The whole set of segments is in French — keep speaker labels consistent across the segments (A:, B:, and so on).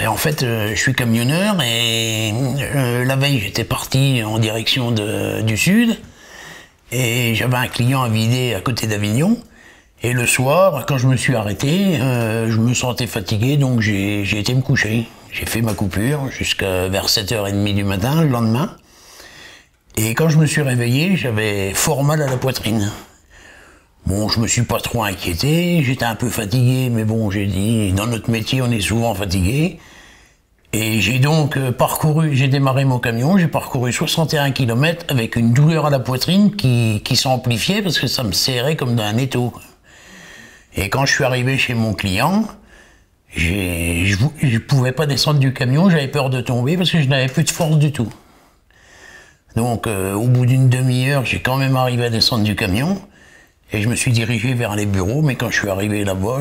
A: Et en fait, je suis camionneur et la veille, j'étais parti en direction du sud et j'avais un client à vider à côté d'Avignon. Et le soir, quand je me suis arrêté, je me sentais fatigué, donc j'ai été me coucher. J'ai fait ma coupure jusqu'à vers 7h30 du matin, le lendemain. Et quand je me suis réveillé, j'avais fort mal à la poitrine. Bon, je me suis pas trop inquiété, j'étais un peu fatigué, mais bon, j'ai dit, dans notre métier, on est souvent fatigué. Et j'ai donc j'ai démarré mon camion, j'ai parcouru 61 km avec une douleur à la poitrine qui s'amplifiait parce que ça me serrait comme dans un étau. Et quand je suis arrivé chez mon client, je pouvais pas descendre du camion, j'avais peur de tomber parce que je n'avais plus de force du tout. Donc, au bout d'une demi-heure, j'ai quand même arrivé à descendre du camion. Et je me suis dirigé vers les bureaux, mais quand je suis arrivé là-bas,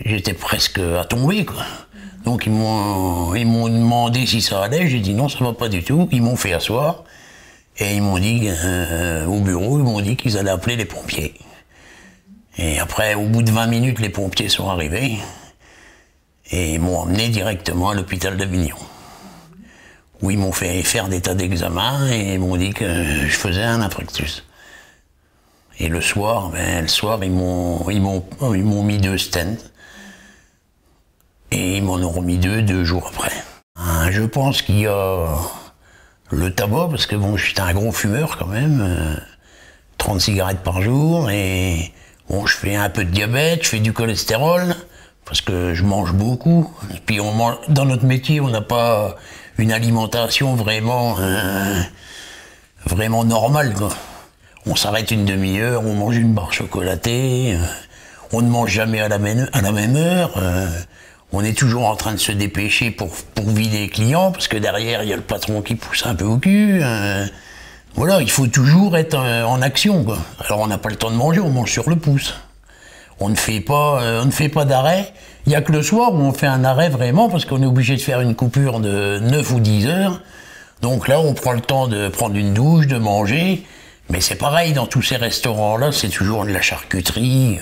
A: j'étais presque à tomber, quoi. Donc ils m'ont demandé si ça allait, j'ai dit non, ça va pas du tout. Ils m'ont fait asseoir, et ils m'ont dit, au bureau, ils m'ont dit qu'ils allaient appeler les pompiers. Et après, au bout de 20 minutes, les pompiers sont arrivés, et ils m'ont emmené directement à l'hôpital d'Avignon, où ils m'ont fait faire des tas d'examens, et ils m'ont dit que je faisais un infarctus. Et le soir, ils m'ont mis 2 stents. Et ils m'en ont remis 2 jours après. Je pense qu'il y a le tabac, parce que bon, j'étais un gros fumeur quand même, 30 cigarettes par jour, et bon, je fais un peu de diabète, je fais du cholestérol, parce que je mange beaucoup. Et puis dans notre métier, on n'a pas une alimentation vraiment normale, quoi. On s'arrête une demi-heure, on mange une barre chocolatée, on ne mange jamais à la même heure, on est toujours en train de se dépêcher pour vider les clients, parce que derrière, il y a le patron qui pousse un peu au cul. Voilà, il faut toujours être en action, quoi. Alors on n'a pas le temps de manger, on mange sur le pouce. On ne fait pas d'arrêt. Il n'y a que le soir où on fait un arrêt vraiment, parce qu'on est obligé de faire une coupure de 9 ou 10 heures. Donc là, on prend le temps de prendre une douche, de manger. Mais c'est pareil, dans tous ces restaurants-là, c'est toujours de la charcuterie.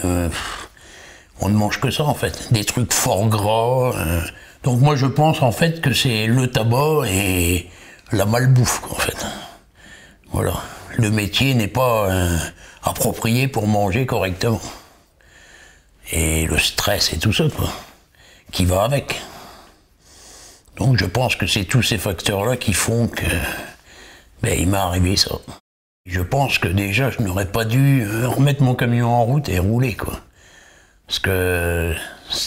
A: On ne mange que ça, en fait. Des trucs fort gras. Donc moi, je pense, en fait, que c'est le tabac et la malbouffe, en fait. Voilà. Le métier n'est pas approprié pour manger correctement. Et le stress et tout ça, quoi, qui va avec. Donc je pense que c'est tous ces facteurs-là qui font que il m'est arrivé ça. Je pense que déjà, je n'aurais pas dû remettre mon camion en route et rouler, quoi. Parce que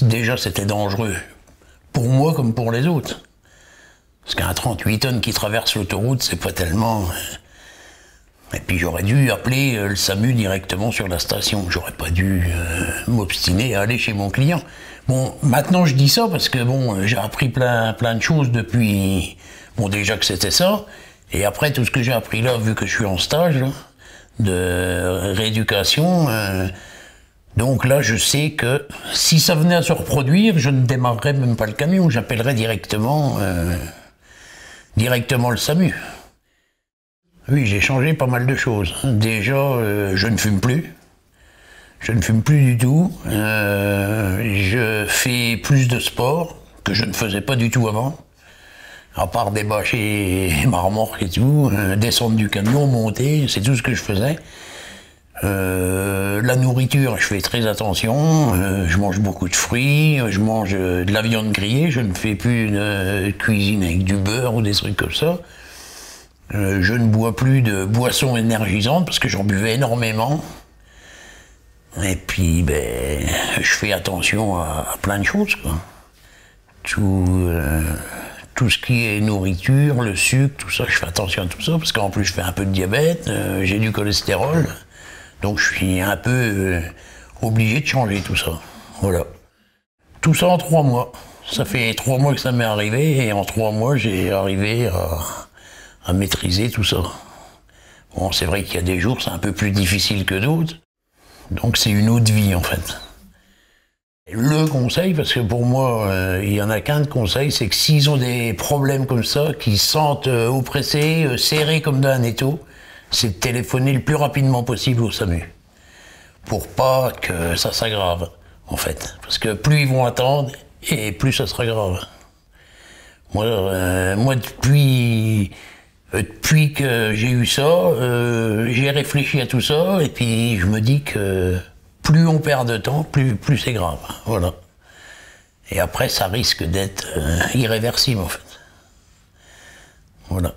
A: déjà, c'était dangereux. Pour moi comme pour les autres. Parce qu'un 38 tonnes qui traverse l'autoroute, c'est pas tellement... Et puis j'aurais dû appeler le SAMU directement sur la station. J'aurais pas dû m'obstiner à aller chez mon client. Bon, maintenant je dis ça parce que bon, j'ai appris plein de choses depuis... Bon, déjà que c'était ça. Et après, tout ce que j'ai appris là, vu que je suis en stage là, de rééducation, donc là, je sais que si ça venait à se reproduire, je ne démarrerais même pas le camion, j'appellerais directement le SAMU. Oui, j'ai changé pas mal de choses. Déjà, je ne fume plus. Je ne fume plus du tout. Je fais plus de sport que je ne faisais pas du tout avant. À part débâcher ma remorque et tout, descendre du camion, monter, c'est tout ce que je faisais. La nourriture, je fais très attention, je mange beaucoup de fruits, je mange de la viande grillée, je ne fais plus de cuisine avec du beurre ou des trucs comme ça. Je ne bois plus de boissons énergisantes parce que j'en buvais énormément. Et puis, je fais attention à plein de choses, quoi. Tout ce qui est nourriture, le sucre, tout ça, je fais attention à tout ça, parce qu'en plus je fais un peu de diabète, j'ai du cholestérol, donc je suis un peu obligé de changer tout ça. Voilà. Tout ça en 3 mois. Ça fait 3 mois que ça m'est arrivé, et en 3 mois j'ai arrivé à maîtriser tout ça. Bon, c'est vrai qu'il y a des jours, c'est un peu plus difficile que d'autres, donc c'est une autre vie en fait. Le conseil, parce que pour moi, il y en a qu'un de conseil, c'est que s'ils ont des problèmes comme ça, qu'ils se sentent oppressés, serrés comme dans un étau, c'est de téléphoner le plus rapidement possible au SAMU. Pour pas que ça s'aggrave, en fait. Parce que plus ils vont attendre, et plus ça sera grave. Moi depuis que j'ai eu ça, j'ai réfléchi à tout ça, et puis je me dis que plus on perd de temps, plus c'est grave. Voilà. Et après, ça risque d'être irréversible, en fait. Voilà.